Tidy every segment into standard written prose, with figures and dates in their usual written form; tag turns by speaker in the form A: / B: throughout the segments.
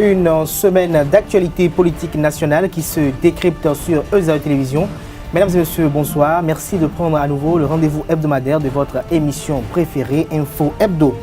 A: une semaine d'actualité politique nationale qui se décrypte sur EZA Télévision. Mesdames et messieurs, bonsoir. Merci de prendre à nouveau le rendez-vous hebdomadaire de votre émission préférée, Info Hebdo.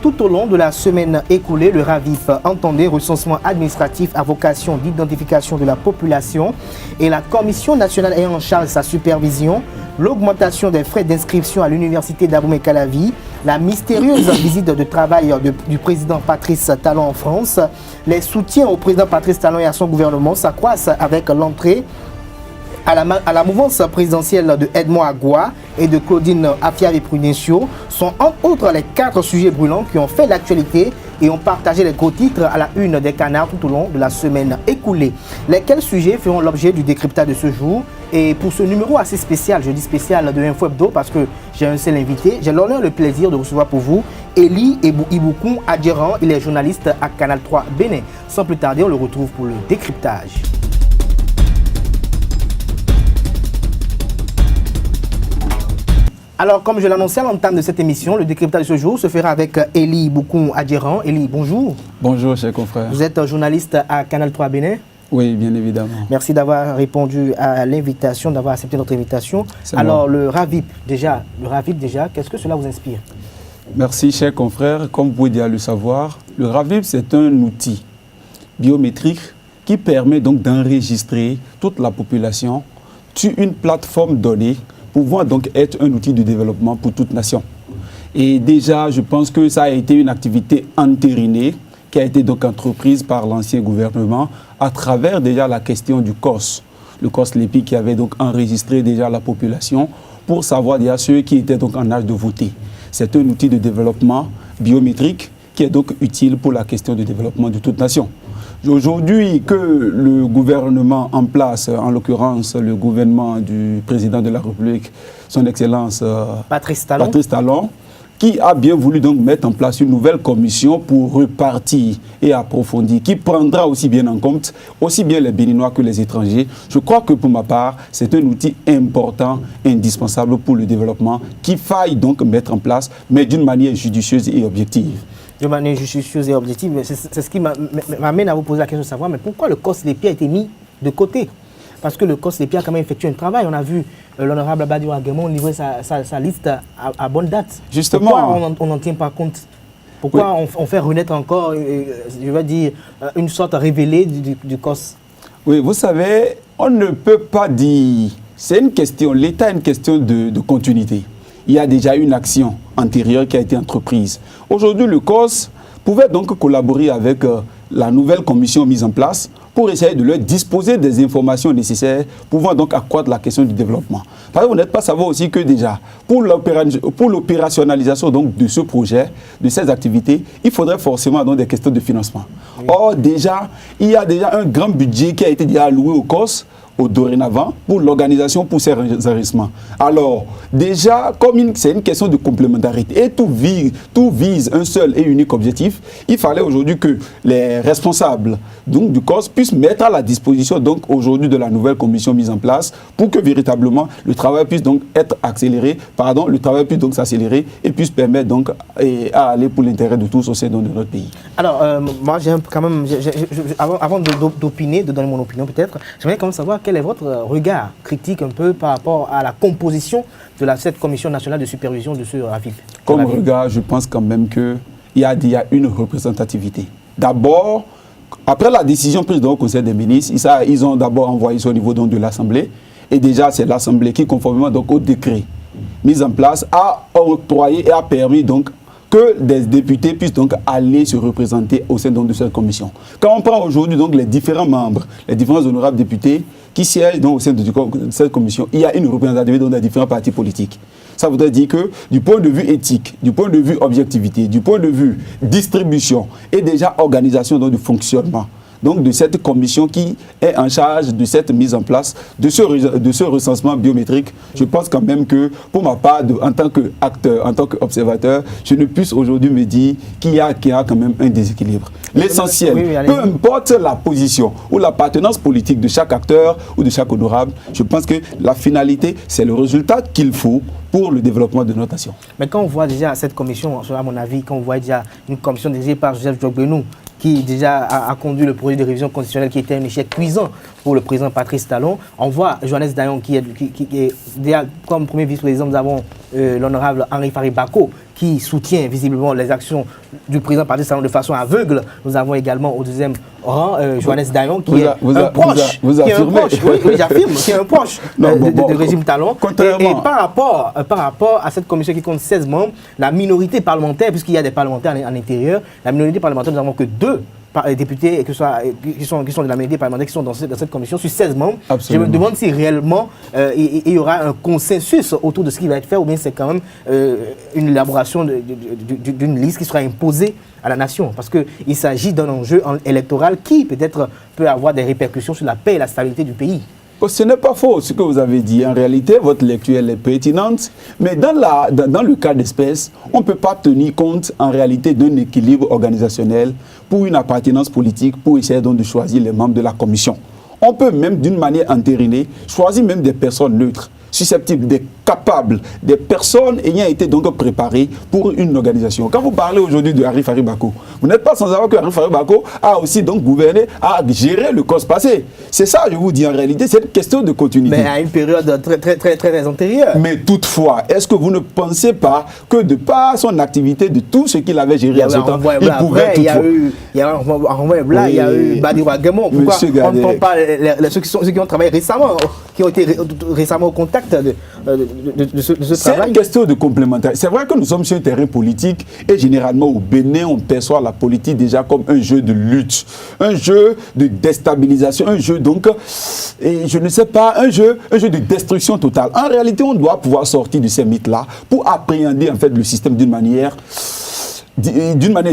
A: Tout au long de la semaine écoulée, le RAVIP entendait recensement administratif à vocation d'identification de la population et la Commission nationale ayant en charge sa supervision, l'augmentation des frais d'inscription à l'université d'Abomey-Calavi, la mystérieuse visite de travail du président Patrice Talon en France, les soutiens au président Patrice Talon et à son gouvernement s'accroissent avec l'entrée à la mouvance présidentielle de Edmond Agua et de Claudine Afiave-Prudencio sont entre autres les 4 sujets brûlants qui ont fait l'actualité et ont partagé les gros titres à la une des canards tout au long de la semaine écoulée. Lesquels sujets feront l'objet du décryptage de ce jour? Et pour ce numéro assez spécial, je dis spécial de Info Hebdo parce que j'ai un seul invité, j'ai l'honneur et le plaisir de recevoir pour vous Eli Iboukoum Adjeran, il est journaliste à Canal 3 Bénin. Sans plus tarder, on le retrouve pour le décryptage. Alors, comme je l'annonçais à l'entame de cette émission, le décryptage de ce jour se fera avec Eli Iboukoum Adjeran. Eli, bonjour.
B: Bonjour, cher confrère.
A: Vous êtes journaliste à Canal 3 Bénin.
B: Oui, bien évidemment.
A: Merci d'avoir répondu à l'invitation, d'avoir accepté notre invitation. Alors, le RAVIP, déjà, qu'est-ce que cela vous inspire?
B: Merci, cher confrère. Comme vous pouvez déjà le savoir, le RAVIP, c'est un outil biométrique qui permet donc d'enregistrer toute la population sur une plateforme donnée, pouvant donc être un outil de développement pour toute nation. Et déjà, je pense que ça a été une activité entérinée qui a été donc entreprise par l'ancien gouvernement à travers déjà la question du COS. Le COS-LEPI qui avait donc enregistré déjà la population pour savoir déjà ceux qui étaient donc en âge de voter. C'est un outil de développement biométrique qui est donc utile pour la question du développement de toute nation. Aujourd'hui, que le gouvernement en place, en l'occurrence le gouvernement du président de la République, son Excellence
A: Patrice
B: Talon, qui a bien voulu donc mettre en place une nouvelle commission pour repartir et approfondir, qui prendra aussi bien en compte aussi bien les Béninois que les étrangers. Je crois que pour ma part, c'est un outil important, indispensable pour le développement, qu'il faille donc mettre en place, mais d'une manière judicieuse et objective.
A: De manière judicieuse et objective, c'est ce qui m'amène à vous poser la question de savoir, mais pourquoi le COS-LEPI a été mis de côté? Parce que le COS-LEPI a quand même effectué un travail. On a vu l'honorable Badio Aguemon livrer sa liste à bonne date.
B: Justement.
A: Pourquoi on n'en tient pas compte? Pourquoi on fait renaître encore, je vais dire, une sorte révélée du COS?
B: Oui, vous savez, on ne peut pas dire... C'est une question, l'État a une question de continuité. Il y a déjà une action antérieure qui a été entreprise. Aujourd'hui, le COS pouvait donc collaborer avec la nouvelle commission mise en place pour essayer de leur disposer des informations nécessaires pouvant donc accroître la question du développement. Parce que vous n'êtes pas savoir aussi que déjà, pour l'opérationnalisation donc de ce projet, de ces activités, il faudrait forcément donc des questions de financement. Oui. Or, déjà, il y a déjà un grand budget qui a été déjà alloué au COS, dorénavant, pour l'organisation, pour ces enregistrements. Alors, déjà, comme c'est une question de complémentarité et tout vise un seul et unique objectif, il fallait aujourd'hui que les responsables donc, du COS puissent mettre à la disposition donc aujourd'hui de la nouvelle commission mise en place pour que véritablement le travail puisse donc être accéléré, le travail puisse donc s'accélérer et puisse permettre donc à aller pour l'intérêt de tous au sein de notre pays.
A: Alors, moi, j'ai quand même, avant d'opiner, de donner mon opinion peut-être, j'aimerais quand même savoir quel est votre regard critique un peu par rapport à la composition de cette commission nationale de supervision de ce RAVIP?
B: Comme regard, je pense quand même qu'il y a une représentativité. D'abord, après la décision prise dans le Conseil des ministres, ils ont d'abord envoyé ça au niveau donc, de l'Assemblée. Et déjà, c'est l'Assemblée qui, conformément donc, au décret mis en place, a octroyé et a permis donc que des députés puissent donc aller se représenter au sein donc, de cette commission. Quand on prend aujourd'hui donc les différents membres, les différents honorables députés qui siègent donc, au sein de cette commission, il y a une représentativité dans les différents partis politiques. Ça voudrait dire que du point de vue éthique, du point de vue objectivité, du point de vue distribution et déjà organisation donc, du fonctionnement donc de cette commission qui est en charge de cette mise en place, de ce recensement biométrique, je pense quand même que, pour ma part, en tant qu'acteur, en tant qu'observateur, je ne puisse aujourd'hui me dire qu'il y a quand même un déséquilibre. L'essentiel, peu importe la position ou l'appartenance politique de chaque acteur ou de chaque honorable, je pense que la finalité, c'est le résultat qu'il faut pour le développement de notre nation.
A: Mais quand on voit déjà cette commission, à mon avis, quand on voit déjà une commission dirigée par Joseph Jogbenou, qui déjà a conduit le projet de révision constitutionnelle qui était un échec cuisant pour le président Patrice Talon. On voit Johannes Dayon qui est déjà comme premier vice-président. Nous avons l'honorable Henri Farid Bako qui soutient visiblement les actions du président Patrice Talon de façon aveugle. Nous avons également au deuxième rang Johannes Dayon qui est un proche.
B: Vous affirmez.
A: Oui, j'affirme, qui est un proche du régime Talon. Et par rapport à cette commission qui compte 16 membres, la minorité parlementaire, puisqu'il y a des parlementaires en intérieur, la minorité parlementaire, nous n'avons que 2 députés qui sont de la minorité parlementaire qui sont dans cette commission sur 16 membres. Absolument. Je me demande si réellement il y aura un consensus autour de ce qui va être fait ou bien c'est quand même une élaboration d'une liste qui sera imposée à la nation. Parce qu'il s'agit d'un enjeu électoral qui peut-être peut avoir des répercussions sur la paix et la stabilité du pays.
B: Ce n'est pas faux ce que vous avez dit. En réalité, votre lecture elle est pertinente. Mais dans le cas d'espèce, on ne peut pas tenir compte en réalité d'un équilibre organisationnel pour une appartenance politique, pour essayer donc de choisir les membres de la commission. On peut même d'une manière entérinée choisir même des personnes neutres, susceptibles, des capables, des personnes ayant été donc préparées pour une organisation. Quand vous parlez aujourd'hui de Henri Farid Bako, vous n'êtes pas sans savoir que Henri Farid Bako a aussi donc gouverné, a géré le COS passé. C'est ça, je vous dis en réalité, c'est une question de continuité.
A: Mais à une période très antérieure.
B: Mais toutefois, est-ce que vous ne pensez pas que de par son activité, de tout ce qu'il avait géré à ce temps, il pouvait toutefois...
A: Il y a eu un renvoi blanc, il y a eu Badirou Guémon. Pourquoi on ne prend pas ceux qui ont travaillé récemment, qui ont été récemment au contact de ce travail?
B: C'est une question de complémentarité. C'est vrai que nous sommes sur un terrain politique et généralement au Bénin, on perçoit la politique déjà comme un jeu de lutte, un jeu de déstabilisation, un jeu donc, et je ne sais pas, un jeu de destruction totale. En réalité, on doit pouvoir sortir de ces mythes-là pour appréhender en fait le système d'une manière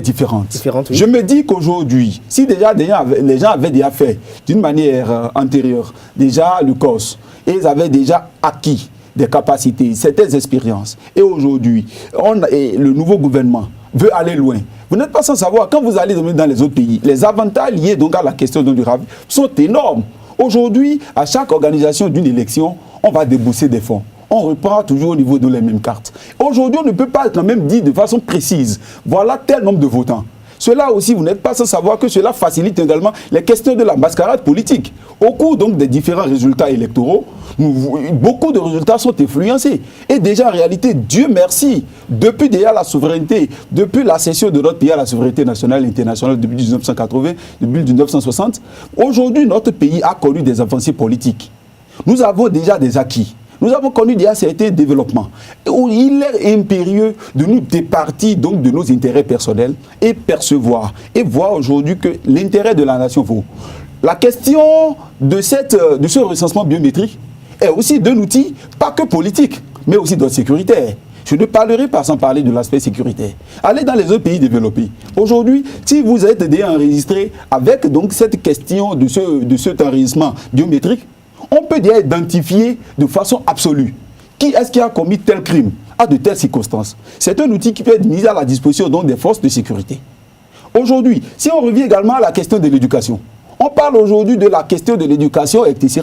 B: différente. Oui. Je me dis qu'aujourd'hui, si déjà les gens avaient déjà fait d'une manière antérieure, déjà le COS, et ils avaient déjà acquis des capacités, certaines expériences, et aujourd'hui, le nouveau gouvernement veut aller loin. Vous n'êtes pas sans savoir, quand vous allez dans les autres pays, les avantages liés donc à la question du revenu sont énormes. Aujourd'hui, à chaque organisation d'une élection, on va débourser des fonds. On repart toujours au niveau de les mêmes cartes. Aujourd'hui, on ne peut pas quand même dire de façon précise, voilà tel nombre de votants. Cela aussi, vous n'êtes pas sans savoir que cela facilite également les questions de la mascarade politique. Au cours donc des différents résultats électoraux, beaucoup de résultats sont influencés. Et déjà, en réalité, Dieu merci, depuis déjà la souveraineté, depuis la cession de notre pays à la souveraineté nationale et internationale depuis 1980, depuis 1960, aujourd'hui, notre pays a connu des avancées politiques. Nous avons déjà des acquis. Nous avons connu déjà certains développements où il est impérieux de nous départir donc de nos intérêts personnels et percevoir et voir aujourd'hui que l'intérêt de la nation vaut. La question de ce recensement biométrique est aussi d'un outil, pas que politique, mais aussi d'ordre sécuritaire. Je ne parlerai pas sans parler de l'aspect sécuritaire. Allez dans les autres pays développés. Aujourd'hui, si vous êtes déjà enregistré avec donc cette question de cet enregistrement biométrique, on peut déjà identifier de façon absolue qui est-ce qui a commis tel crime à de telles circonstances. C'est un outil qui peut être mis à la disposition donc des forces de sécurité. Aujourd'hui, si on revient également à la question de l'éducation, on parle aujourd'hui de la question de l'éducation, etc.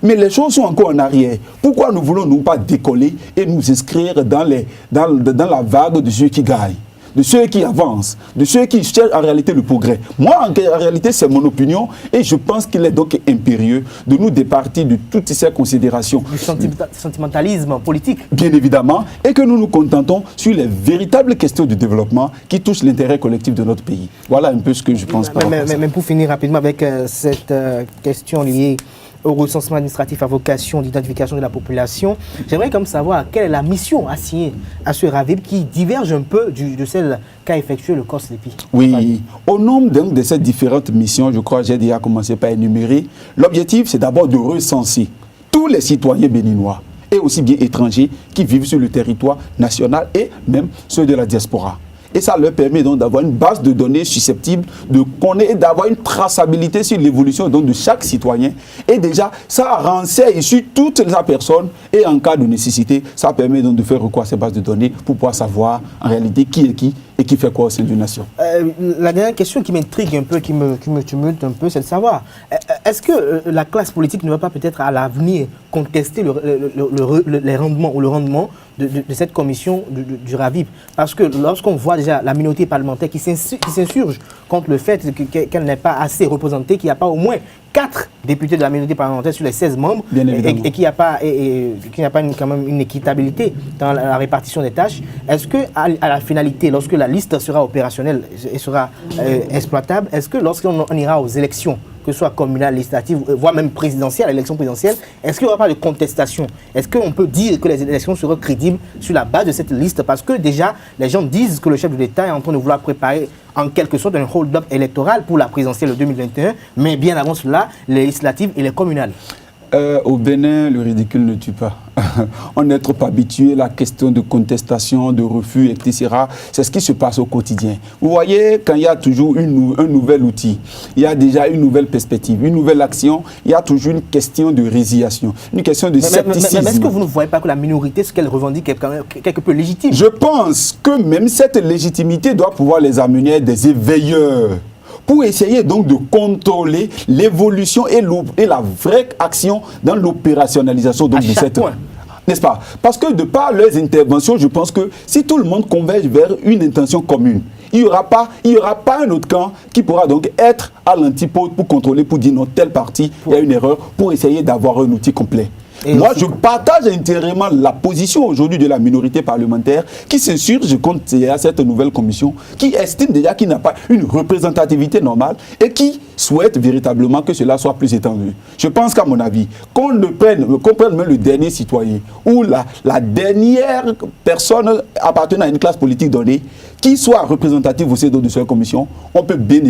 B: Mais les choses sont encore en arrière. Pourquoi ne voulons-nous pas décoller et nous inscrire dans la vague de ceux qui gagnent, de ceux qui avancent, de ceux qui cherchent en réalité le progrès? Moi, en réalité, c'est mon opinion et je pense qu'il est donc impérieux de nous départir de toutes ces considérations.
A: Du sentimentalisme politique.
B: Bien évidemment, et que nous nous contentons sur les véritables questions du développement qui touchent l'intérêt collectif de notre pays. Voilà un peu ce que je pense.
A: Mais pour finir rapidement avec cette question liée au recensement administratif à vocation d'identification de la population, j'aimerais comme savoir quelle est la mission assignée à ce RAVIP qui diverge un peu de celle qu'a effectué le COS-LEPI.
B: Oui, au nombre de ces différentes missions, je crois que j'ai déjà commencé par énumérer, l'objectif c'est d'abord de recenser tous les citoyens béninois et aussi bien étrangers qui vivent sur le territoire national et même ceux de la diaspora. Et ça leur permet donc d'avoir une base de données susceptible de connaître et d'avoir une traçabilité sur l'évolution de chaque citoyen. Et déjà, ça renseigne sur toute la personne et en cas de nécessité, ça permet donc de faire recours à ces bases de données pour pouvoir savoir en réalité qui est qui et qui fait quoi au sein d'une nation.
A: La dernière question qui m'intrigue un peu, qui me tumulte un peu, c'est de savoir, est-ce que la classe politique ne va pas peut-être à l'avenir contester les rendements ou le rendement de cette commission du RAVIP? Parce que lorsqu'on voit déjà la minorité parlementaire qui s'insurge contre le fait qu'elle n'est pas assez représentée, qu'il n'y a pas au moins 4 députés de la minorité parlementaire sur les 16 membres et qu'il n'y a pas, quand même une équitabilité dans la répartition des tâches, est-ce qu'à la finalité, lorsque la liste sera opérationnelle et sera exploitable, est-ce que lorsqu'on ira aux élections, que ce soit communales, législatives, voire même présidentielles, l'élection présidentielle, est-ce qu'il n'y aura pas de contestation? Est-ce qu'on peut dire que les élections seront crédibles sur la base de cette liste? Parce que déjà, les gens disent que le chef de l'État est en train de vouloir préparer en quelque sorte un hold-up électoral pour la présidentielle de 2021, mais bien avant cela, les législatives et les communales.
B: Au Bénin, le ridicule ne tue pas. On n'est trop habitué à la question de contestation, de refus, etc. C'est ce qui se passe au quotidien. Vous voyez, quand il y a toujours un nouvel outil, il y a déjà une nouvelle perspective, une nouvelle action, il y a toujours une question de résiliation, une question de scepticisme.
A: Mais est-ce que vous ne voyez pas que la minorité, ce qu'elle revendique, est quand même quelque peu légitime?
B: Je pense que même cette légitimité doit pouvoir les amener à des éveilleurs, pour essayer donc de contrôler l'évolution et la vraie action dans l'opérationnalisation de cette... N'est-ce pas? Parce que de par leurs interventions, je pense que si tout le monde converge vers une intention commune, il n'y aura pas un autre camp qui pourra donc être à l'antipode pour contrôler, pour dire non, telle partie, il y a une erreur, pour essayer d'avoir un outil complet. Moi, je partage entièrement la position aujourd'hui de la minorité parlementaire qui s'insurge contre cette nouvelle commission, qui estime déjà qu'il n'a pas une représentativité normale et qui souhaite véritablement que cela soit plus étendu. Je pense qu'à mon avis, qu'on prenne même le dernier citoyen ou la dernière personne appartenant à une classe politique donnée qui soit représentative au sein de cette commission, on peut bien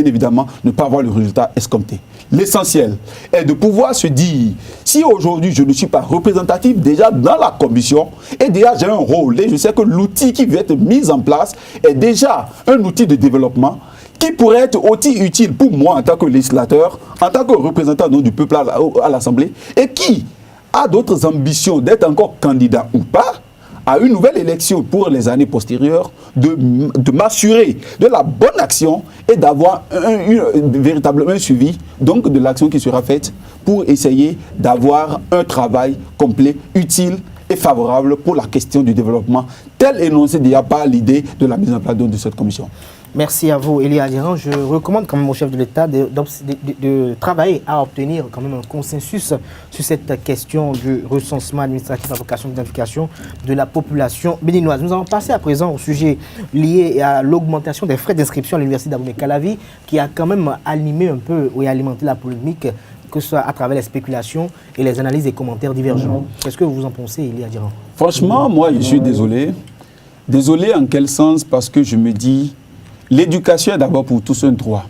B: évidemment ne pas avoir le résultat escompté. L'essentiel est de pouvoir se dire, si aujourd'hui je ne suis pas représentatif déjà dans la commission, et déjà j'ai un rôle, et je sais que l'outil qui va être mis en place est déjà un outil de développement qui pourrait être aussi utile pour moi en tant que législateur, en tant que représentant du peuple à l'Assemblée, et qui a d'autres ambitions d'être encore candidat ou pas, à une nouvelle élection pour les années postérieures, de m'assurer de la bonne action et d'avoir véritablement un suivi donc de l'action qui sera faite pour essayer d'avoir un travail complet, utile et favorable pour la question du développement, tel énoncé déjà par l'idée de la mise en place de cette commission.
A: Merci à vous, Elie Adirang. Je recommande quand même au chef de l'État de travailler à obtenir quand même un consensus sur cette question du recensement administratif à vocation d'identification de la population béninoise. Nous allons passer à présent au sujet lié à l'augmentation des frais d'inscription à l'université d'Abomey-Calavi, qui a quand même animé un peu ou alimenté la polémique, que ce soit à travers les spéculations et les analyses et commentaires divergents. Qu'est-ce que vous en pensez, Elie Adirang?
B: Franchement, moi, je suis désolé. Désolé en quel sens? Parce que je me dis, l'éducation est d'abord pour tous un droit.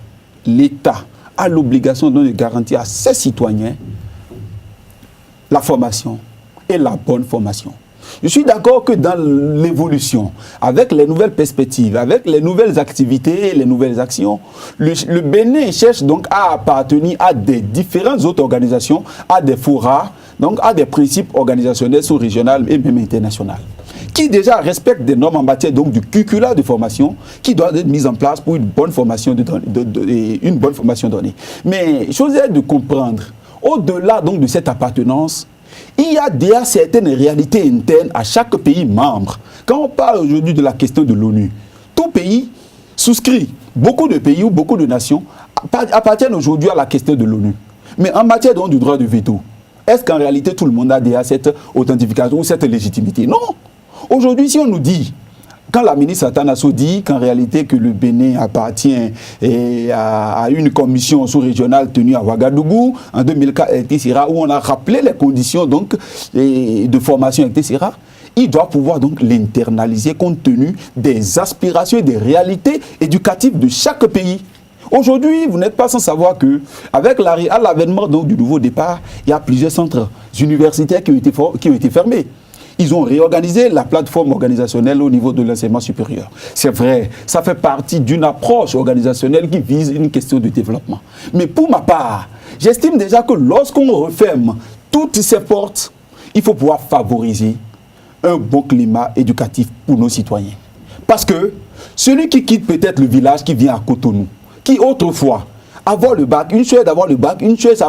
B: L'État a l'obligation de garantir à ses citoyens la formation et la bonne formation. Je suis d'accord que dans l'évolution, avec les nouvelles perspectives, avec les nouvelles activités et les nouvelles actions, le Bénin cherche donc à appartenir à des différentes autres organisations, à des forats, donc à des principes organisationnels sous-régionaux et même internationaux, qui déjà respectent des normes en matière donc du curricula de formation qui doit être mise en place pour une bonne formation donnée. Mais chose est de comprendre, au-delà donc de cette appartenance, il y a déjà certaines réalités internes à chaque pays membre. Quand on parle aujourd'hui de la question de l'ONU, tout pays souscrit, beaucoup de pays ou beaucoup de nations appartiennent aujourd'hui à la question de l'ONU. Mais en matière donc du droit de veto, est-ce qu'en réalité tout le monde a déjà cette authentification ou cette légitimité? Non. Aujourd'hui, si on nous dit, quand la ministre Atanasso dit qu'en réalité que le Bénin appartient à une commission sous-régionale tenue à Ouagadougou en 2004, etc., où on a rappelé les conditions donc, de formation, etc., il doit pouvoir donc l'internaliser compte tenu des aspirations et des réalités éducatives de chaque pays. Aujourd'hui, vous n'êtes pas sans savoir que, avec l'avènement du nouveau départ, il y a plusieurs centres universitaires qui ont été fermés. Ils ont réorganisé la plateforme organisationnelle au niveau de l'enseignement supérieur. C'est vrai, ça fait partie d'une approche organisationnelle qui vise une question de développement. Mais pour ma part, j'estime déjà que lorsqu'on referme toutes ces portes, il faut pouvoir favoriser un bon climat éducatif pour nos citoyens. Parce que celui qui quitte peut-être le village qui vient à Cotonou, qui autrefois, avoir le bac, une chose d'avoir le bac, une chose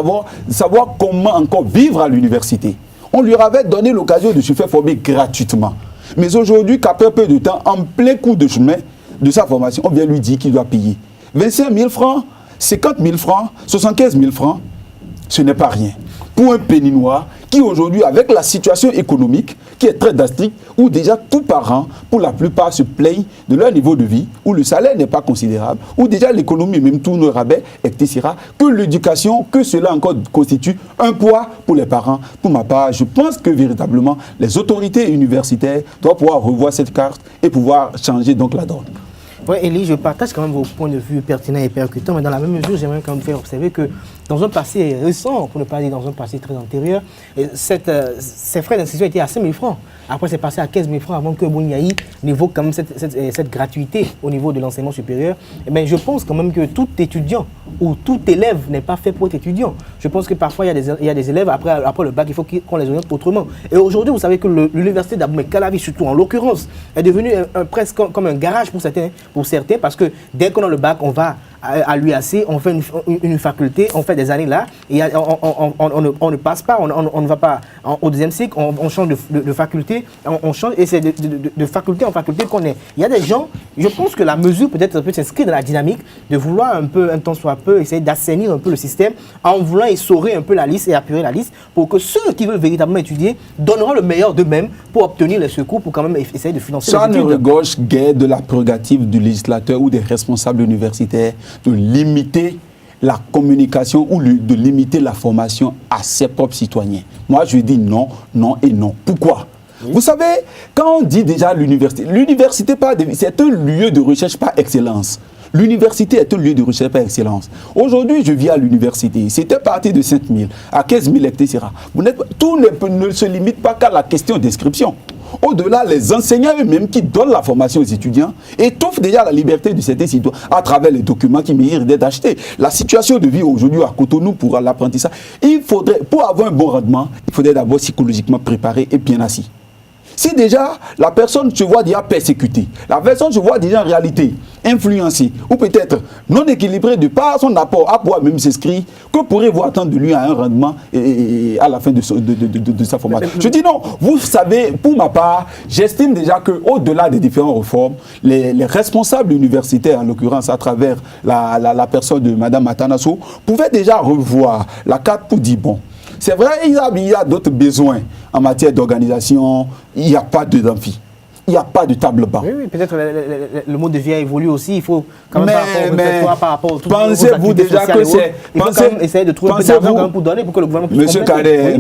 B: savoir comment encore vivre à l'université. On lui avait donné l'occasion de se faire former gratuitement. Mais aujourd'hui, qu'après peu de temps, en plein coup de chemin de sa formation, on vient lui dire qu'il doit payer 25 000 francs, 50 000 francs, 75 000 francs. Ce n'est pas rien. Pour un Béninois qui aujourd'hui, avec la situation économique qui est très drastique, où déjà tous parents, pour la plupart, se plaignent de leur niveau de vie, où le salaire n'est pas considérable, où déjà l'économie, même tout nos rabais, etc., que l'éducation, que cela encore constitue un poids pour les parents. Pour ma part, je pense que véritablement, les autorités universitaires doivent pouvoir revoir cette carte et pouvoir changer donc la donne.
A: Oui, Elie, je partage quand même vos points de vue pertinents et percutants, mais dans la même mesure, j'aimerais quand même faire observer que dans un passé récent, pour ne pas dire dans un passé très antérieur, ces frais d'inscription étaient à 5 000 francs. Après, c'est passé à 15 000 francs avant que Bouniaï n'évoque quand même cette gratuité au niveau de l'enseignement supérieur. Mais je pense quand même que tout étudiant ou tout élève n'est pas fait pour être étudiant. Je pense que parfois, il y a des élèves, après le bac, il faut qu'on les oriente autrement. Et aujourd'hui, vous savez que l'université d'Abomey-Calavi, surtout en l'occurrence, est devenue presque comme un garage pour certains, parce que dès qu'on a le bac, on va à l'UAC, on fait une faculté, on fait des années là, et on ne passe pas, on ne va pas au deuxième cycle, on change de faculté, on change, et c'est de faculté en faculté qu'on est. Il y a des gens, je pense que la mesure peut-être peut s'inscrire dans la dynamique de vouloir un peu, un temps soit peu, essayer d'assainir un peu le système, en voulant essorer un peu la liste et apurer la liste, pour que ceux qui veulent véritablement étudier donneront le meilleur d'eux-mêmes pour obtenir les secours, pour quand même essayer de financer les études.
B: Ça ne regorge guère de la prérogative du législateur ou des responsables universitaires de limiter la communication ou de limiter la formation à ses propres citoyens. Moi, je dis non, non et non. Pourquoi ? Oui. Vous savez, quand on dit déjà l'université, c'est un lieu de recherche par excellence. L'université est un lieu de recherche par excellence. Aujourd'hui, je vis à l'université. C'était parti de 5 000 à 15 000, etc. Tout ne se limite pas qu'à la question d'inscription. Au-delà, les enseignants eux-mêmes qui donnent la formation aux étudiants étouffent déjà la liberté de certains citoyens à travers les documents qui méritent d'être achetés. La situation de vie aujourd'hui à Cotonou pour l'apprentissage, pour avoir un bon rendement, il faudrait d'abord psychologiquement préparer et bien assis. Si déjà la personne se voit déjà persécutée, la personne se voit déjà en réalité influencée ou peut-être non équilibrée de par son apport à pouvoir même s'inscrire, que pourrez-vous attendre de lui à un rendement et à la fin de sa formation? Je dis non, vous savez, pour ma part, j'estime déjà qu'au-delà des différentes réformes, les responsables universitaires, en l'occurrence à travers la personne de Mme Matanasso, pouvaient déjà revoir la carte pour dire bon, c'est vrai, il y a d'autres besoins en matière d'organisation. Il n'y a pas d'amphi. Il n'y a pas de table banc.
A: Oui, peut-être le mode de vie a évolué aussi. Il faut quand même par rapport à
B: pensez-vous déjà que c'est...
A: Il faut quand même essayer de trouver un peu d'argent pour donner pour que le gouvernement puisse...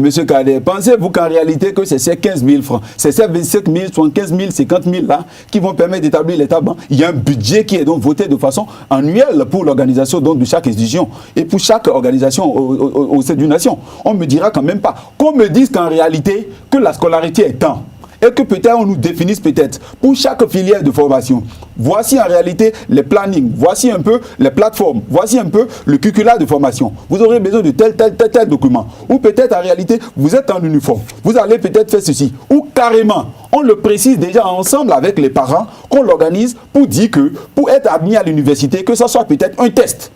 B: Monsieur Cadet, pensez-vous qu'en réalité que c'est ces 15 000 francs, c'est ces 25 000, 75 000, 50 000 là qui vont permettre d'établir les tables bancs? Il y a un budget qui est donc voté de façon annuelle pour l'organisation de chaque institution et pour chaque organisation au sein d'une nation. On me dira quand même pas. Qu'on me dise qu'en réalité que la scolarité est temps. Et que peut-être on nous définisse peut-être pour chaque filière de formation. Voici en réalité les plannings, voici un peu les plateformes, voici un peu le curriculum de formation. Vous aurez besoin de tel document. Ou peut-être en réalité, vous êtes en uniforme, vous allez peut-être faire ceci. Ou carrément, on le précise déjà ensemble avec les parents, qu'on l'organise pour dire que pour être admis à l'université, que ce soit peut-être un test.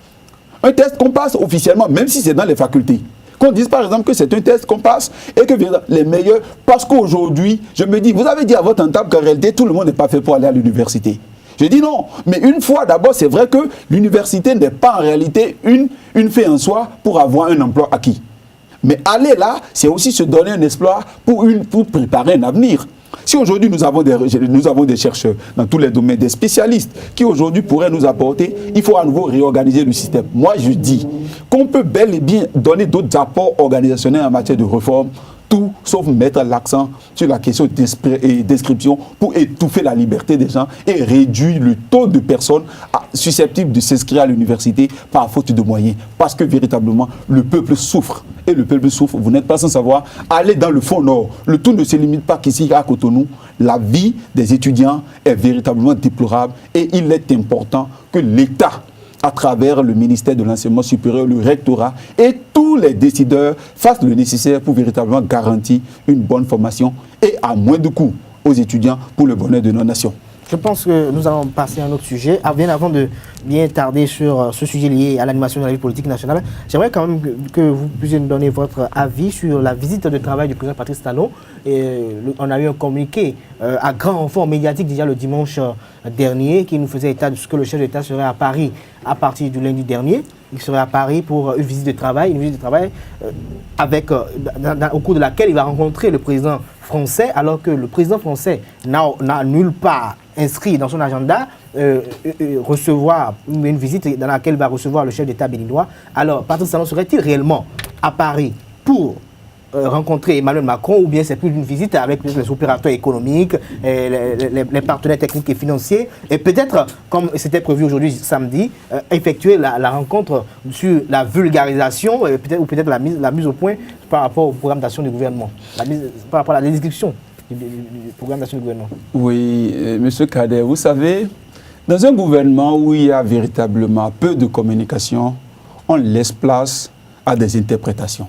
B: Un test qu'on passe officiellement, même si c'est dans les facultés. Qu'on dise par exemple que c'est un test qu'on passe et que les meilleurs, parce qu'aujourd'hui, je me dis, vous avez dit à votre table qu'en réalité, tout le monde n'est pas fait pour aller à l'université. Je dis non, mais une fois d'abord, c'est vrai que l'université n'est pas en réalité une fin en soi pour avoir un emploi acquis. Mais aller là, c'est aussi se donner un espoir pour préparer un avenir. Si aujourd'hui nous avons des chercheurs dans tous les domaines, des spécialistes qui aujourd'hui pourraient nous apporter, il faut à nouveau réorganiser le système. Moi je dis qu'on peut bel et bien donner d'autres apports organisationnels en matière de réforme, tout sauf mettre l'accent sur la question d'inscription pour étouffer la liberté des gens et réduire le taux de personnes susceptibles de s'inscrire à l'université par faute de moyens. Parce que véritablement, le peuple souffre. Et le peuple souffre, vous n'êtes pas sans savoir, allez dans le fond nord. Le tout ne se limite pas qu'ici à Cotonou. La vie des étudiants est véritablement déplorable et il est important que l'État, à travers le ministère de l'Enseignement supérieur, le rectorat et tous les décideurs fassent le nécessaire pour véritablement garantir une bonne formation et à moins de coûts aux étudiants pour le bonheur de nos nations.
A: Je pense que nous allons passer à un autre sujet. Bien avant de bien tarder sur ce sujet lié à l'animation de la vie politique nationale, j'aimerais quand même que vous puissiez nous donner votre avis sur la visite de travail du président Patrice Talon. On a eu un communiqué à grand renfort médiatique déjà le dimanche dernier qui nous faisait état de ce que le chef d'État serait à Paris à partir du lundi dernier. Il serait à Paris pour une visite de travail au cours de laquelle il va rencontrer le président français, alors que le président français n'a nulle part inscrit dans son agenda recevoir une visite dans laquelle il va recevoir le chef d'État béninois. Alors, Patrice Talon serait-il réellement à Paris pour rencontrer Emmanuel Macron, ou bien c'est plus une visite avec les opérateurs économiques, les partenaires techniques et financiers, et peut-être, comme c'était prévu aujourd'hui samedi, effectuer la rencontre sur la vulgarisation, ou peut-être la mise au point par rapport au programme d'action du gouvernement, par rapport à la description du programme d'action du gouvernement.
B: Oui, Monsieur Kader, vous savez, dans un gouvernement où il y a véritablement peu de communication, on laisse place à des interprétations.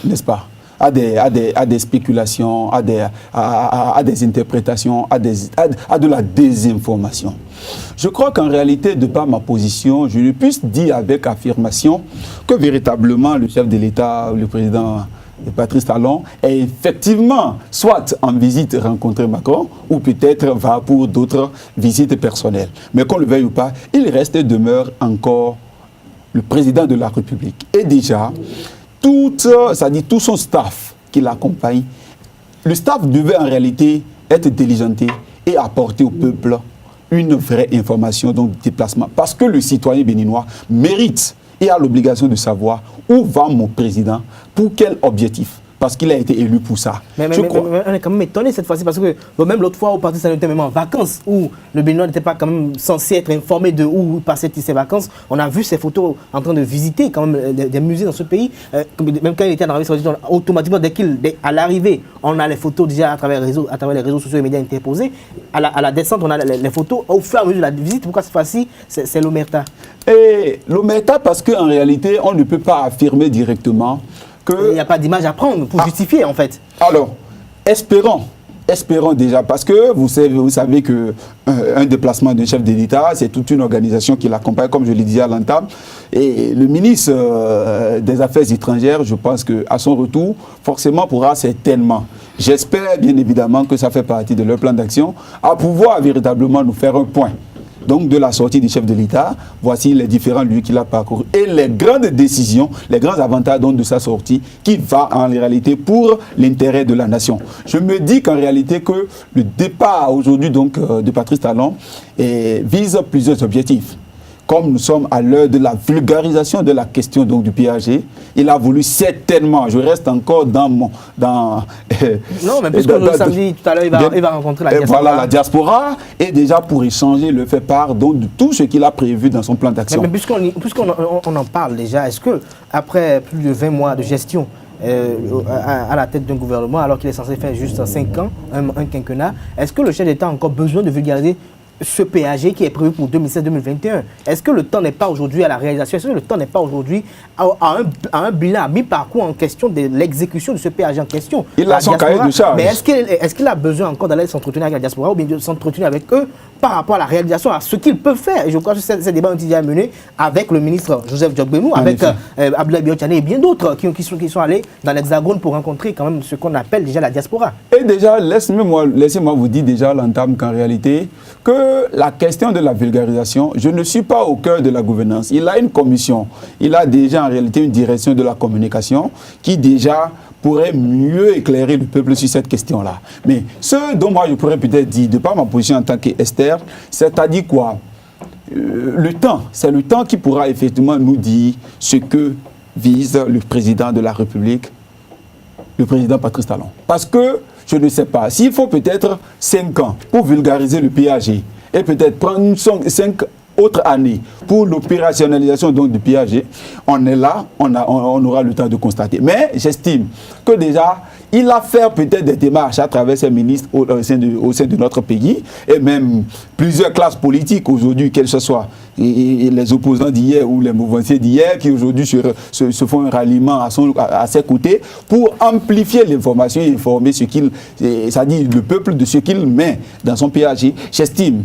B: N'est-ce pas, à des spéculations, à des interprétations, à de la désinformation. Je crois qu'en réalité, de par ma position, je ne puisse dire avec affirmation que véritablement le chef de l'État, le président Patrice Talon, est effectivement soit en visite rencontrer Macron, ou peut-être va pour d'autres visites personnelles. Mais qu'on le veuille ou pas, il reste et demeure encore le président de la République. Et déjà, tout son staff qui l'accompagne, le staff devait en réalité être diligenté et apporter au peuple une vraie information, donc déplacement. Parce que le citoyen béninois mérite et a l'obligation de savoir où va mon président, pour quel objectif. Parce qu'il a été élu pour ça.
A: Mais on est quand même étonné cette fois-ci, parce que même l'autre fois, au Parti Talon était même en vacances, où le Béninois n'était pas quand même censé être informé de où passaient ses vacances. On a vu ces photos en train de visiter quand même des musées dans ce pays. Même quand il était en Arabie Saoudite, automatiquement, à l'arrivée, on a les photos déjà à travers les réseaux sociaux et médias interposés. À la descente, on a les photos au fur et à mesure de la visite. Pourquoi cette fois-ci, c'est l'omerta? Et
B: l'omerta, parce qu'en réalité, on ne peut pas affirmer directement que...
A: Il n'y a pas d'image à prendre pour justifier, en fait.
B: Alors, espérons déjà, parce que vous savez qu'un déplacement d'un chef de l'État, c'est toute une organisation qui l'accompagne, comme je l'ai dit à l'entame. Et le ministre des Affaires étrangères, je pense qu'à son retour, forcément pourra certainement, j'espère bien évidemment que ça fait partie de leur plan d'action, à pouvoir véritablement nous faire un point. Donc de la sortie du chef de l'État, voici les différents lieux qu'il a parcourus et les grandes décisions, les grands avantages donc, de sa sortie qui va en réalité pour l'intérêt de la nation. Je me dis qu'en réalité que le départ aujourd'hui donc de Patrice Talon vise plusieurs objectifs. Comme nous sommes à l'heure de la vulgarisation de la question donc, du PAG, il a voulu certainement, je reste encore dans mon... non,
A: mais puisque le samedi, tout à l'heure, il va rencontrer la diaspora.
B: Voilà, la diaspora, et déjà pour échanger, le fait part donc, de tout ce qu'il a prévu dans son plan d'action.
A: Mais puisqu'on en parle déjà, est-ce que après plus de 20 mois de gestion à la tête d'un gouvernement, alors qu'il est censé faire juste 5 ans, un quinquennat, est-ce que le chef d'État a encore besoin de vulgariser ce PAG qui est prévu pour 2016-2021? Est-ce que le temps n'est pas aujourd'hui à la réalisation? Est-ce que le temps n'est pas aujourd'hui à un bilan à mi-parcours en question de l'exécution de ce PAG en question?
B: Il a son cahier de charge.
A: Mais est-ce qu'il a besoin encore d'aller s'entretenir avec la diaspora, ou bien de s'entretenir avec eux par rapport à la réalisation, à ce qu'ils peuvent faire? Et je crois que ces débats ont été menés avec le ministre Joseph Djokbenou, avec Abdoulaye Biotchane et bien d'autres qui sont allés dans l'Hexagone pour rencontrer quand même ce qu'on appelle déjà la diaspora.
B: Et déjà, laissez-moi vous dire déjà à l'entame qu'en réalité, que la question de la vulgarisation, je ne suis pas au cœur de la gouvernance. Il a une commission, il a déjà en réalité une direction de la communication qui déjà pourrait mieux éclairer le peuple sur cette question-là. Mais ce dont moi je pourrais peut-être dire, de par ma position en tant qu'Esther, c'est-à-dire quoi? C'est le temps qui pourra effectivement nous dire ce que vise le président de la République, le président Patrice Talon. Parce que, je ne sais pas, s'il faut peut-être 5 ans pour vulgariser le PAG, et peut-être prendre 5 autres années pour l'opérationnalisation donc du PAG, on est là, on aura le temps de constater. Mais j'estime que déjà, il a fait peut-être des démarches à travers ses ministres au sein de notre pays et même plusieurs classes politiques aujourd'hui, qu'elles soient et les opposants d'hier ou les mouvanciers d'hier qui aujourd'hui se font un ralliement à ses côtés pour amplifier l'information et informer c'est-à-dire le peuple de ce qu'il met dans son PAG. J'estime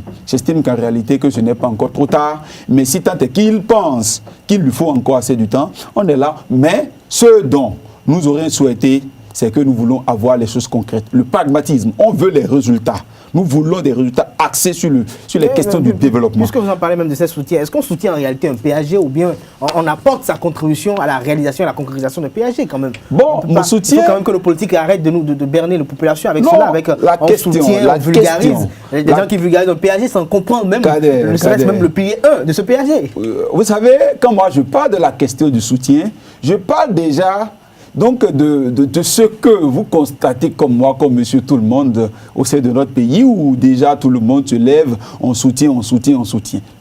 B: qu'en réalité que ce n'est pas encore trop tard, mais si tant est qu'il pense qu'il lui faut encore assez du temps, on est là. Mais ce dont nous aurions souhaité, c'est que nous voulons avoir les choses concrètes. Le pragmatisme, on veut les résultats. Nous voulons des résultats axés sur les questions du développement.
A: Puisque vous en parlez même de ces soutiens, est-ce qu'on soutient en réalité un PAG ou bien on apporte sa contribution à la réalisation et à la concrétisation d'un PAG quand même?
B: Bon, mon soutien...
A: Il faut quand même que le politique arrête de berner la population avec
B: non,
A: cela, avec
B: la question,
A: soutien,
B: la
A: on vulgarise.
B: question.
A: Les gens qui vulgarisent un PAG sans comprendre même, même le pilier 1 de ce PAG.
B: Vous savez, quand moi je parle de la question du soutien, je parle déjà... Donc, de ce que vous constatez comme moi, comme monsieur tout le monde au sein de notre pays, où déjà tout le monde se lève, on soutient.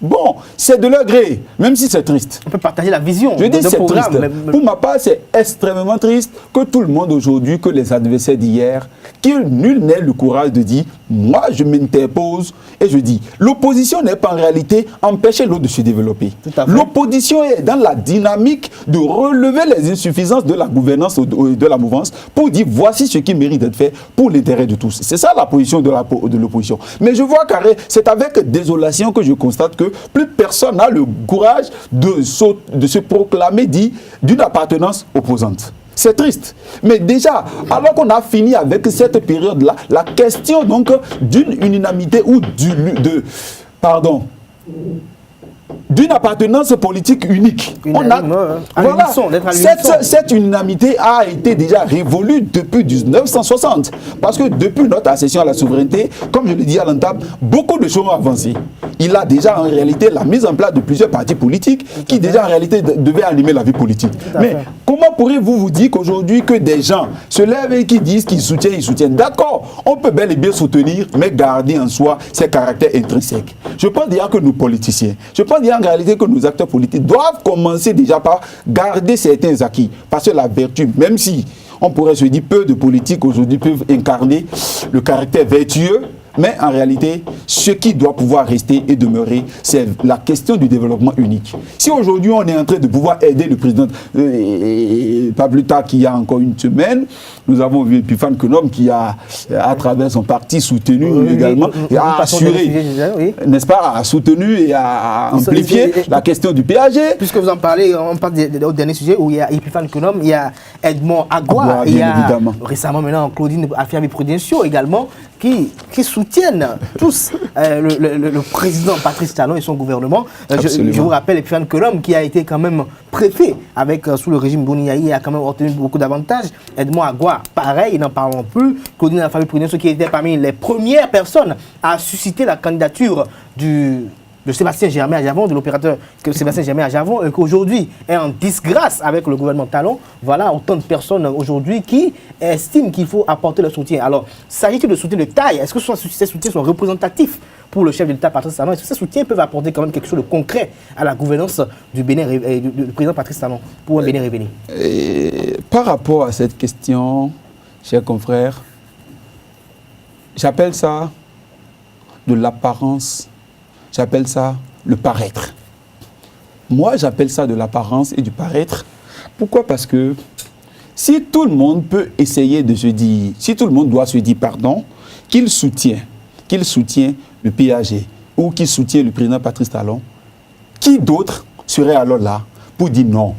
B: Bon, c'est de leur gré, même si c'est triste.
A: On peut partager la vision.
B: Je dis c'est triste. Pour ma part, c'est extrêmement triste que tout le monde aujourd'hui, que les adversaires d'hier, que nul n'ait le courage de dire, moi je m'interpose et je dis, l'opposition n'est pas en réalité empêcher l'autre de se développer. L'opposition est dans la dynamique de relever les insuffisances de la gouvernance de la mouvance pour dire voici ce qui mérite d'être fait pour l'intérêt de tous. C'est ça la position de l'opposition. Mais je vois carré, c'est avec désolation que je constate que plus personne n'a le courage de se proclamer d'une appartenance opposante. C'est triste. Mais déjà, alors qu'on a fini avec cette période-là, la question donc d'une unanimité ou d'une appartenance politique unique. Cette unanimité a été déjà révolue depuis 1960. Parce que depuis notre accession à la souveraineté, comme je l'ai dit à l'entame, beaucoup de choses ont avancé. Il a déjà en réalité la mise en place de plusieurs partis politiques qui déjà en réalité devaient animer la vie politique. Mais comment pourrez-vous vous dire qu'aujourd'hui que des gens se lèvent et qui disent qu'ils soutiennent. D'accord, on peut bel et bien soutenir, mais garder en soi ses caractères intrinsèques. Je pense déjà que nos politiciens, je pense dire en réalité que nos acteurs politiques doivent commencer déjà par garder certains acquis. Parce que la vertu, même si on pourrait se dire peu de politiques aujourd'hui peuvent incarner le caractère vertueux, mais en réalité, ce qui doit pouvoir rester et demeurer, c'est la question du développement unique. Si aujourd'hui on est en train de pouvoir aider le président, pas plus tard qu'il y a encore une semaine, nous avons vu Epiphane Kenom qui a, à travers son parti, soutenu également, et a assuré, n'est-ce pas, a soutenu et a amplifié la question du PAG.
A: Puisque vous en parlez, on parle au dernier sujet où il y a Epiphane Kenom, il y a Edmond Agua, il y a récemment maintenant Claudine Afiabi-Prudencio également, qui soutiennent tous le président Patrice Talon et son gouvernement. Je vous rappelle Epiphane Kenom qui a été quand même préfet sous le régime Boniaï et a quand même obtenu beaucoup d'avantages. Edmond Agua, pareil, n'en parlons plus. Claudine Afiabi-Prudencio qui était parmi les premières personnes à susciter la candidature de Sébastien Germain à Javon, de l'opérateur Sébastien Germain à Javon, et qu'aujourd'hui est en disgrâce avec le gouvernement Talon. Voilà autant de personnes aujourd'hui qui estiment qu'il faut apporter le soutien. Alors, s'agit-il de soutien de taille? Est-ce que ces soutiens sont représentatifs pour le chef de l'État Patrice Talon? Est-ce que ces soutiens peuvent apporter quand même quelque chose de concret à la gouvernance du Bénin, du président Patrice Talon pour un Bénin révélé?
B: Par rapport à cette question, chers confrères, j'appelle ça de l'apparence. J'appelle ça le paraître. Moi, j'appelle ça de l'apparence et du paraître. Pourquoi? Parce que si tout le monde peut essayer de se dire, si tout le monde doit se dire, pardon, qu'il soutient le PAG ou qu'il soutient le président Patrice Talon, qui d'autre serait alors là pour dire non?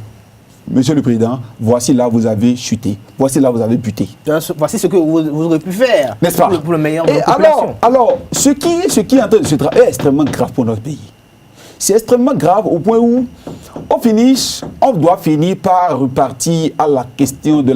B: Monsieur le Président, voici là vous avez chuté, voici là vous avez buté.
A: Voici ce que vous aurez pu faire pour le meilleur de la population.
B: Alors, ce qui est en train de se travailler est extrêmement grave pour notre pays. C'est extrêmement grave au point où, au finish, on doit finir par repartir à la question de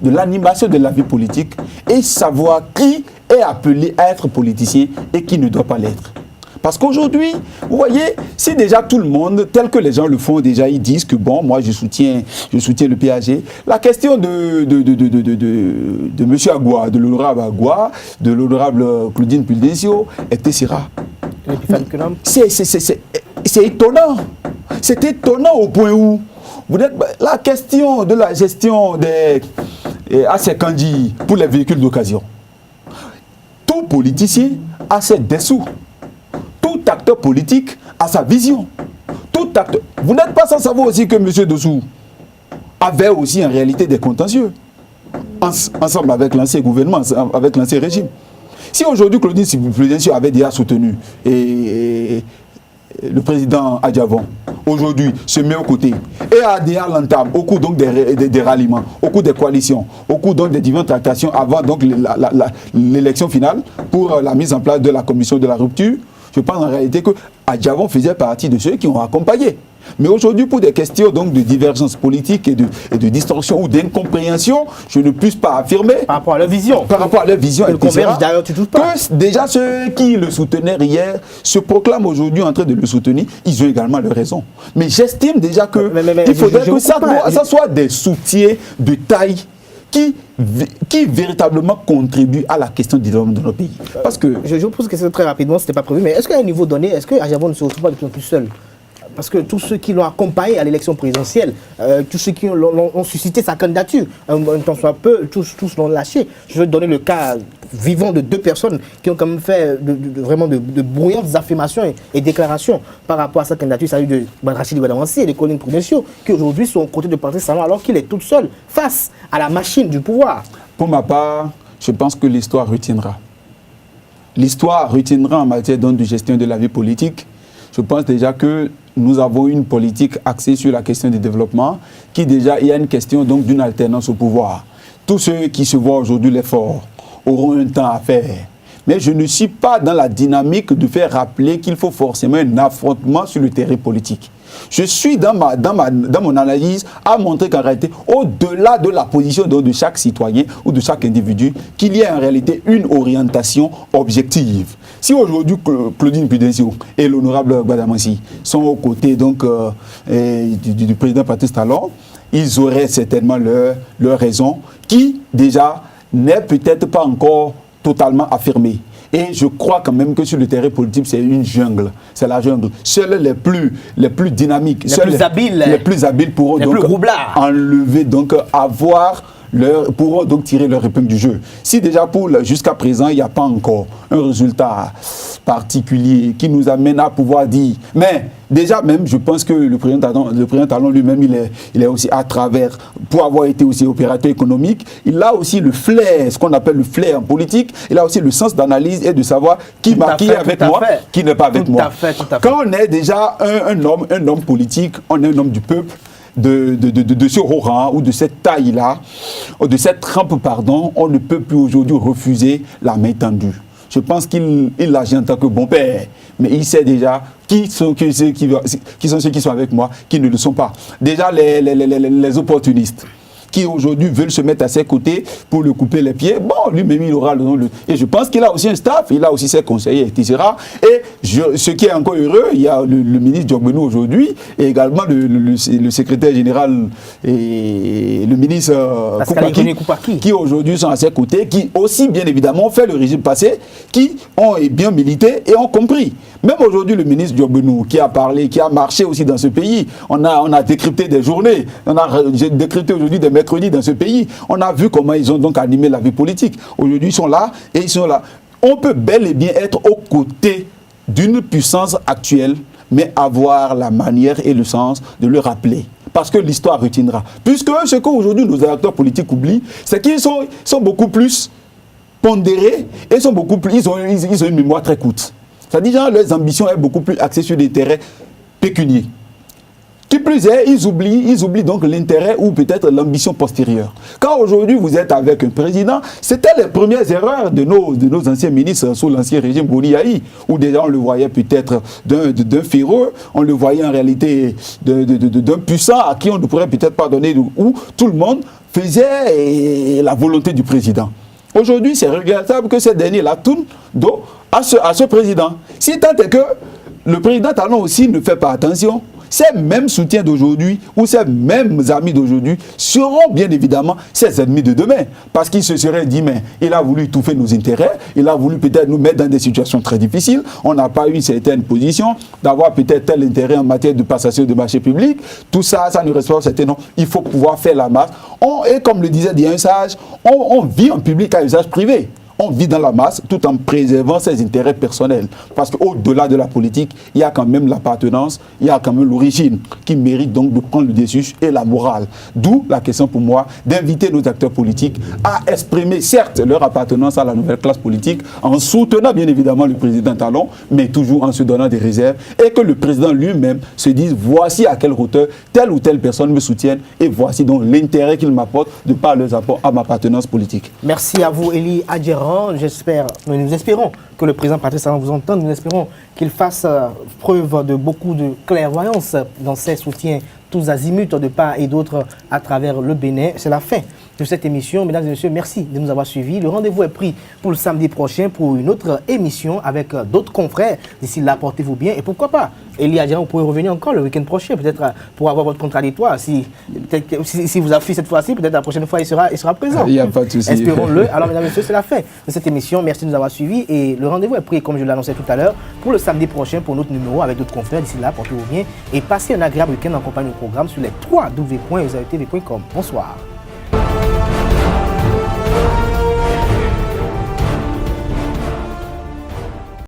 B: l'animation de la vie politique et savoir qui est appelé à être politicien et qui ne doit pas l'être. Parce qu'aujourd'hui, vous voyez, si déjà tout le monde, tel que les gens le font déjà, ils disent que bon, moi je soutiens le PAG. La question de M. Agua, de l'honorable Agua, de l'honorable Claudine Prudencio, etc. c'est étonnant. C'est étonnant au point où la question de la gestion des ACCandis pour les véhicules d'occasion. Tout politicien a ses dessous. Tout acteur politique a sa vision. Tout acteur. Vous n'êtes pas sans savoir aussi que M. Dossou avait aussi en réalité des contentieux. Ensemble avec l'ancien gouvernement, avec l'ancien régime. Si aujourd'hui Claudine Prudencio avait déjà soutenu le président Adjavon, aujourd'hui se met aux côtés et a déjà l'entame au cours donc des ralliements, au cours des coalitions, au cours donc des différentes tractations avant donc l'élection finale pour la mise en place de la commission de la rupture, je pense en réalité que Adjavon faisait partie de ceux qui ont accompagné. Mais aujourd'hui, pour des questions donc de divergence politique et de distorsion ou d'incompréhension, je ne puisse pas affirmer.
A: Par rapport à leur vision.
B: Par rapport à leur vision,
A: d'ailleurs, tu doutes pas.
B: Que déjà ceux qui le soutenaient hier se proclament aujourd'hui en train de le soutenir, ils ont également leur raison. Mais j'estime déjà que il faudrait que ça soit des soutiens de taille qui véritablement contribue à la question du développement de notre pays. Parce que
A: je vous pose une question très rapidement, ce n'était pas prévu, mais est-ce qu'à un niveau donné, est-ce que Adjavon ne se retrouve pas de plus en plus seul? Parce que tous ceux qui l'ont accompagné à l'élection présidentielle, tous ceux qui ont suscité sa candidature, un temps soit peu, tous l'ont lâché. Je vais donner le cas vivant de 2 personnes qui ont quand même fait vraiment de bruyantes affirmations et déclarations par rapport à sa candidature. Il s'agit de Rachid Guadamansi et de Colin Prudencio, qui aujourd'hui sont aux côtés de Patrice Talon alors qu'il est tout seul face à la machine du pouvoir.
B: Pour ma part, je pense que l'histoire retiendra. L'histoire retiendra en matière de gestion de la vie politique. Je pense déjà que nous avons une politique axée sur la question du développement, qui déjà, il y a une question donc d'une alternance au pouvoir. Tous ceux qui se voient aujourd'hui l'effort auront un temps à faire. Mais je ne suis pas dans la dynamique de faire rappeler qu'il faut forcément un affrontement sur le terrain politique. Je suis dans mon analyse à montrer qu'en réalité, au-delà de la position de chaque citoyen ou de chaque individu, qu'il y ait en réalité une orientation objective. Si aujourd'hui Claudine Prudencio et l'honorable Guadamansi sont aux côtés donc, du président Patrice Talon, ils auraient certainement leur raison qui déjà n'est peut-être pas encore totalement affirmée. Et je crois quand même que sur le terrain politique, c'est une jungle. C'est la jungle. Seuls les plus dynamiques, les plus habiles pourront donc enlever, donc pourront donc tirer leur épingle du jeu. Si déjà jusqu'à présent, il n'y a pas encore un résultat particulier qui nous amène à pouvoir dire, mais déjà même, je pense que le président Talon lui-même, il est aussi à travers, pour avoir été aussi opérateur économique, il a aussi le flair, ce qu'on appelle le flair en politique, il a aussi le sens d'analyse et de savoir qui est avec moi, qui n'est pas avec moi. Quand on est déjà un homme politique, on est un homme du peuple, de ce haut rang ou de cette taille-là, ou de cette trempe, pardon, on ne peut plus aujourd'hui refuser la main tendue. Je pense qu'il agit en tant que bon père, mais il sait déjà qui sont ceux qui sont avec moi, qui ne le sont pas. Déjà les opportunistes qui aujourd'hui veulent se mettre à ses côtés pour le couper les pieds, bon, lui-même il aura le nom. Et je pense qu'il a aussi un staff, il a aussi ses conseillers, etc. Et ce qui est encore heureux, il y a le ministre Diogbenou aujourd'hui, et également le secrétaire général et le ministre Koupaki, qui aujourd'hui sont à ses côtés, qui aussi bien évidemment ont fait le régime passé, qui ont bien milité et ont compris. Même aujourd'hui, le ministre Diogbenou qui a parlé, qui a marché aussi dans ce pays, on a décrypté des journées, j'ai décrypté aujourd'hui des mercredis dans ce pays, on a vu comment ils ont donc animé la vie politique. Aujourd'hui, ils sont là et ils sont là. On peut bel et bien être aux côtés d'une puissance actuelle, mais avoir la manière et le sens de le rappeler. Parce que l'histoire retiendra. Puisque ce qu'aujourd'hui nos acteurs politiques oublient, c'est qu'ils sont beaucoup plus pondérés et ils ont une mémoire très courte. C'est-à-dire que leurs ambitions sont beaucoup plus axées sur des terrains pécuniers. Qui plus est, ils oublient donc l'intérêt ou peut-être l'ambition postérieure. Quand aujourd'hui vous êtes avec un président, c'était les premières erreurs de nos anciens ministres sous l'ancien régime Boni-Yahi, où déjà on le voyait peut-être d'un féreux, on le voyait en réalité d'un puissant à qui on ne pourrait peut-être pas donner, où tout le monde faisait la volonté du président. Aujourd'hui, c'est regrettable que ces derniers-là tournent à ce président. Si tant est que le président Talon aussi ne fait pas attention, ces mêmes soutiens d'aujourd'hui ou ces mêmes amis d'aujourd'hui seront bien évidemment ses ennemis de demain. Parce qu'il se serait dit, mais il a voulu étouffer nos intérêts, il a voulu peut-être nous mettre dans des situations très difficiles, on n'a pas eu une certaine position, d'avoir peut-être tel intérêt en matière de passation de marché public, tout ça, ça ne reste pas certain, non. Il faut pouvoir faire la masse. Et comme le disait un sage, on vit en public à usage privé. On vit dans la masse tout en préservant ses intérêts personnels. Parce qu'au-delà de la politique, il y a quand même l'appartenance, il y a quand même l'origine qui mérite donc de prendre le dessus et la morale. D'où la question pour moi d'inviter nos acteurs politiques à exprimer certes leur appartenance à la nouvelle classe politique en soutenant bien évidemment le président Talon, mais toujours en se donnant des réserves et que le président lui-même se dise voici à quelle hauteur telle ou telle personne me soutienne et voici donc l'intérêt qu'il m'apporte de par leurs apports à ma appartenance politique.
A: Merci à vous, Elie Adjera. Nous espérons que le président Patrice Talon vous entende. Nous espérons qu'il fasse preuve de beaucoup de clairvoyance dans ses soutiens tous azimuts de part et d'autre à travers le Bénin. C'est la fin de cette émission. Mesdames et messieurs, merci de nous avoir suivis. Le rendez-vous est pris pour le samedi prochain pour une autre émission avec d'autres confrères. D'ici là, portez-vous bien. Et pourquoi pas, Elie Adjera, vous pouvez revenir encore le week-end prochain, peut-être pour avoir votre contradictoire. Si vous avez fait cette fois-ci, peut-être la prochaine fois, il sera présent.
B: Il n'y a pas de souci.
A: Espérons-le. Alors, mesdames et messieurs, c'est la fin de cette émission. Merci de nous avoir suivis. Et le rendez-vous est pris, comme je l'annonçais tout à l'heure, pour le samedi prochain pour notre numéro avec d'autres confrères. D'ici là, portez-vous bien et passez un agréable week-end en compagnie du programme sur les www.ezaetv.com. Bonsoir.